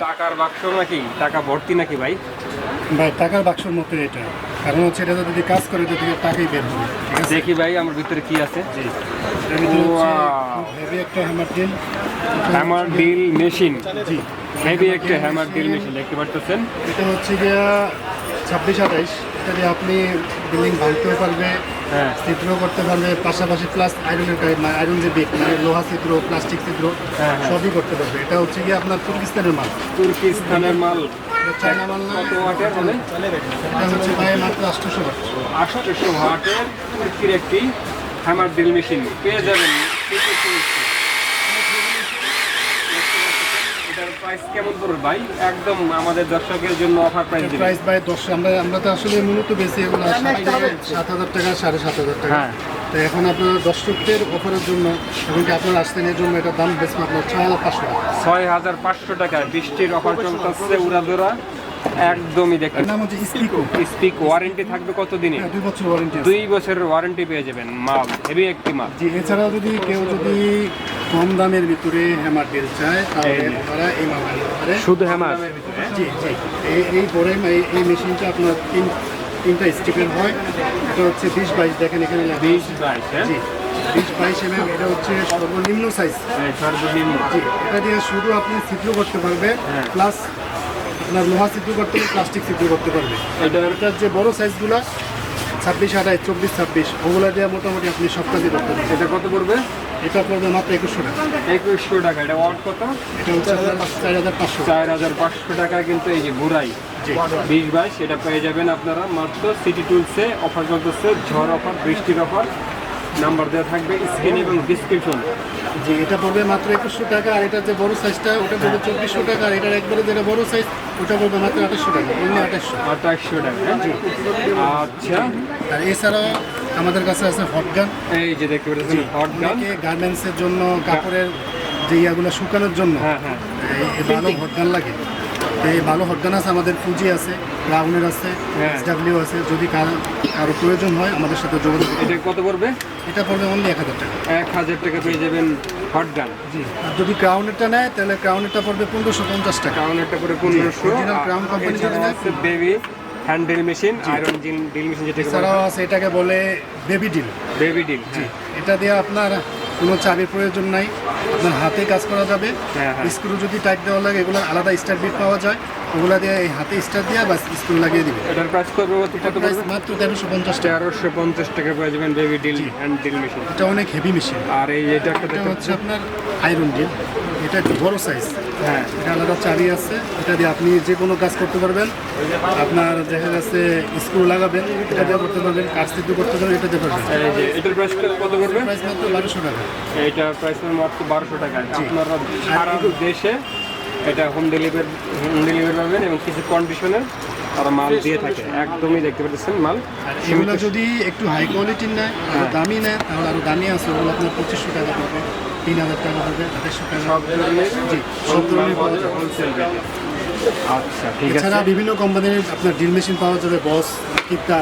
টাকার বাক্স নাকি, টাকা ভর্তি নাকি ভাই? ভাই টাকার বাক্সের মতো এটা, কারণ হচ্ছে এটা যদি কাজ করে এটা থেকে টাকাই বের হবে। দেখি ভাই আমার ভিতরে কি আছে। জি, এটার ভিতরে হচ্ছে হেভি একটা হ্যামার ড্রিল মেশিন। জি, হেভি একটা হ্যামার ড্রিল মেশিন দেখতে পাচ্ছেন। এটা হচ্ছে গিয়া 26-28, এটা দিয়ে আপনি বিল্ডিং ভাঙতেও পারবে, হ্যাঁ, ছিদ্র করতে পারবে, পাশাপাশি প্লাস আয়রনের আয়রন যে বেগ মানে লোহা ছিদ্র, প্লাস্টিক ছিদ্র সবই করতে পারবে। এটা হচ্ছে গিয়ে আপনার তুর্কিস্তানের মাল। তুর্কিস্তানের মাল। চায়না মাল না। কত ওয়াটের হবে? এটা হচ্ছে ভাই মাত্র 800 ওয়াট। 800 ওয়াটের তুর্কির একটি হ্যামার ড্রিল মেশিন পেয়ে যাবেন। এটার প্রাইস কেমন পড়বে ভাই? একদম আমাদের দর্শকের জন্য অফার প্রাইস দিবেন। প্রাইস ভাই 10, আমরা তো আসলে মূলত বেশি এগুলো 7,000 টাকা, 7,500 টাকা। হ্যাঁ, তো এখন আপনার দর্শকদের অফারের জন্য এবং কি আপনার আসছেন এর জন্য এটার দাম বেশি আপনার 6,500 টাকা। 6,500 টাকা। বৃষ্টির অফার চলতেছে উড়াদোড়া, একদমই দেখেন। নাম হচ্ছে স্পিক। ওয়ারেন্টি থাকবে কত দিনে? 2 বছর ওয়ারেন্টি। 2 বছরের ওয়ারেন্টি পেয়ে যাবেন। মাল হেভি একটি মাল। জি, এছাড়াও যদি কেউ কম দামের ভিতরে হ্যামার ড্রিল চায় তাহলে ওরা এই মাল নিতে পারে। শুধু হ্যামার? জি জি, এই বড় এই মেশিনটা আপনার তিনটা স্টেপের হয়। এটা হচ্ছে 20-22, দেখেন এখানে 20-22। জি, 20-22 mm। এটা হচ্ছে সর্বনিম্ন সাইজ। সর্বনিম্ন। জি, এটা দিয়ে শুধু আপনি ছিদ্র করতে পারবে, প্লাস আপনার লোহা ছিদ্র করতে পারবে, প্লাস্টিক ছিদ্র করতে পারবে। এটার যে বড় সাইজগুলো 26-28, 24-26 ওগুলো দিয়ে মোটামুটি আপনি সব কাজই করতে পারবেন। এটা কত পড়বে? এটা পড়বে মাত্র 2100 টাকা। 2100 টাকা। এটা ওয়াট কত? এটা হচ্ছে 4,500। 4,500 টাকা। কিন্তু এই যে বুড়াই 20-22 এটা পেয়ে যাবেন আপনারা মাত্র সিটি টুলসে। অফার চলতেছে, ঝড় অফার, বৃষ্টির অফার। নাম্বার দেওয়া থাকবে স্ক্রিন এবং ডিসক্রিপশন। জি, এটা পড়বে মাত্র 2100 টাকা। আর এটা যে বড় সাইজটা ওটা পড়বে 2400 টাকা। আর এটার একবারে যেটা বড় সাইজ ওটা পড়বে মাত্র 2800 টাকা। অন্য 2800 টাকা। আচ্ছা, আর এছাড়াও আমাদের কাছে আছে হট গান। এই যে দেখতে পাচ্ছেন হট গান। গার্মেন্টসের জন্য কাপড়ের যে ইয়াগুলো শুকানোর জন্য এই ভালো হট গান লাগে। এই ভালো হট গান আছে আমাদের, ফুজি আছে, ব্রাউনের আছে, SW আছে। যদি কারো প্রয়োজন হয় আমাদের সাথে যোগাযোগ করুন। এটা কত পড়বে? এটা পড়বে অনলি 1000 টাকা। 1000 টাকা পেয়ে যাবেন হট গান। জি, আর যদি ক্রাউনেরটা নেয় তাহলে ক্রাউনেরটা পড়বে 1550 টাকা। ক্রাউনেরটা পড়বে 1500। অরিজিনাল ক্রাউন কোম্পানি যদি নেয়। Baby hand drill machine, iron drill machine যেটা এছাড়াও আছে, এটাকে বলে বেবি ড্রিল। Baby drill. জি, এটা দিয়ে আপনার কোনো চাবির প্রয়োজন নাই, আপনার হাতে কাজ করা যাবে। স্ক্রু যদি টাইট দেওয়া লাগে এগুলো আলাদা স্টার বিট পাওয়া যায়, ওগুলা দিয়ে এই হাতে স্টার দিয়ে বা স্ক্রু লাগিয়ে দিবে। এটার প্রাইস করবে কত? প্রাইস মাত্র 1350 টাকা। 1350 টাকা পেয়ে যাবেন baby drill hand drill machine. এটা অনেক হেভি মেশিন। আর এই এটা হচ্ছে আপনার আয়রন ড্রিল। এটা একটু বড় সাইজ। হ্যাঁ, এটা আলাদা চাবি আছে। এটা দিয়ে আপনি যে কোনো কাজ করতে পারবেন। আপনার দেখা যাচ্ছে স্ক্রু লাগাবেন, এটা দিয়ে করতে পারবেন, কাজ ছিদ্র করতে পারবেন, এটা দিয়ে পারবেন। এই যে এটার প্রাইস কত করবে? প্রাইস মাত্র 1200 টাকা। এইটার প্রাইস মাত্র 1200 টাকা। আপনারা সারা দেশে এটা হোম ডেলিভারি পাবেন এবং কিছু কন্ডিশনের তারা মাল দিয়ে থাকে। একদমই দেখতে পাচ্ছেন মাল। এগুলো যদি একটু হাই কোয়ালিটির নেয়, দামি নেয়, তাহলে আরও দামি আছে। ওগুলো আপনার 2500 টাকা পড়বে, 3000 টাকা পড়বে, 2800 টাকা। সব ধরনের। জি, সব ধরনের পাওয়া যাবে হোলসেল রেটে। আচ্ছা, ঠিক আছে। এছাড়া বিভিন্ন কোম্পানির আপনার ড্রিল মেশিন পাওয়া যাবে, বস, কিপটা।